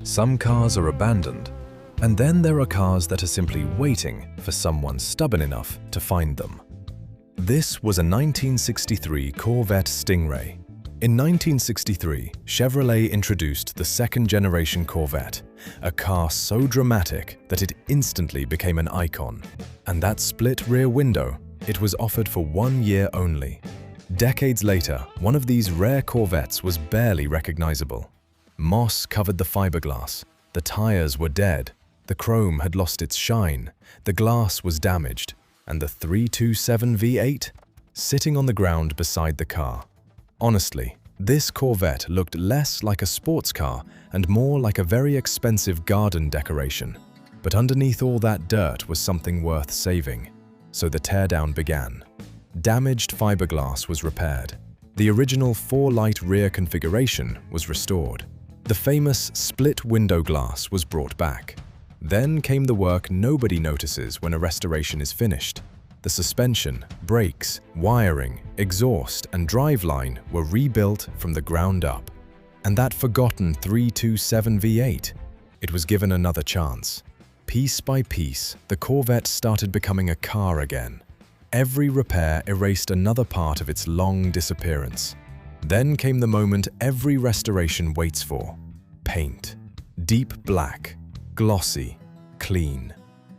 Some cars are abandoned, and then there are cars that are simply waiting for someone stubborn enough to find them. This was a 1963 Corvette Stingray. In 1963, Chevrolet introduced the second-generation Corvette, a car so dramatic that it instantly became an icon. And that split rear window, it was offered for 1 year only. Decades later, one of these rare Corvettes was barely recognizable. Moss covered the fiberglass, the tires were dead, the chrome had lost its shine, the glass was damaged, and the 327 V8 sitting on the ground beside the car. Honestly, this Corvette looked less like a sports car and more like a very expensive garden decoration. But underneath all that dirt was something worth saving. So the teardown began. Damaged fiberglass was repaired. The original 4-light rear configuration was restored. The famous split window glass was brought back. Then came the work nobody notices when a restoration is finished. The suspension, brakes, wiring, exhaust, and driveline were rebuilt from the ground up. And that forgotten 327 V8, it was given another chance. Piece by piece, the Corvette started becoming a car again. Every repair erased another part of its long disappearance. Then came the moment every restoration waits for. Paint. Deep black, glossy, clean.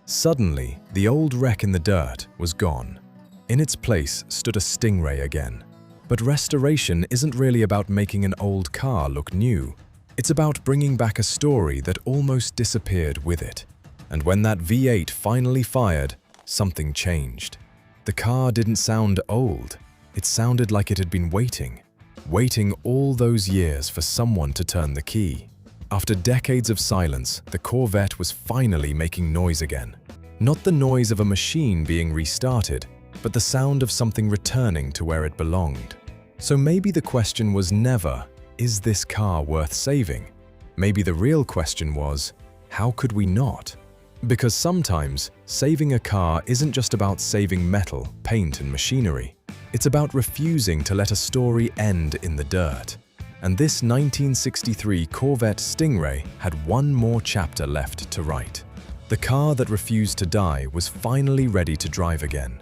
Suddenly, the old wreck in the dirt was gone. In its place stood a Stingray again. But restoration isn't really about making an old car look new. It's about bringing back a story that almost disappeared with it. And when that V8 finally fired, something changed. The car didn't sound old. It sounded like it had been waiting all those years for someone to turn the key. After decades of silence, the Corvette was finally making noise again. Not the noise of a machine being restarted, but the sound of something returning to where it belonged. So maybe the question was never, is this car worth saving? Maybe the real question was, how could we not? Because sometimes, saving a car isn't just about saving metal, paint, and machinery. It's about refusing to let a story end in the dirt. And this 1963 Corvette Stingray had one more chapter left to write. The car that refused to die was finally ready to drive again.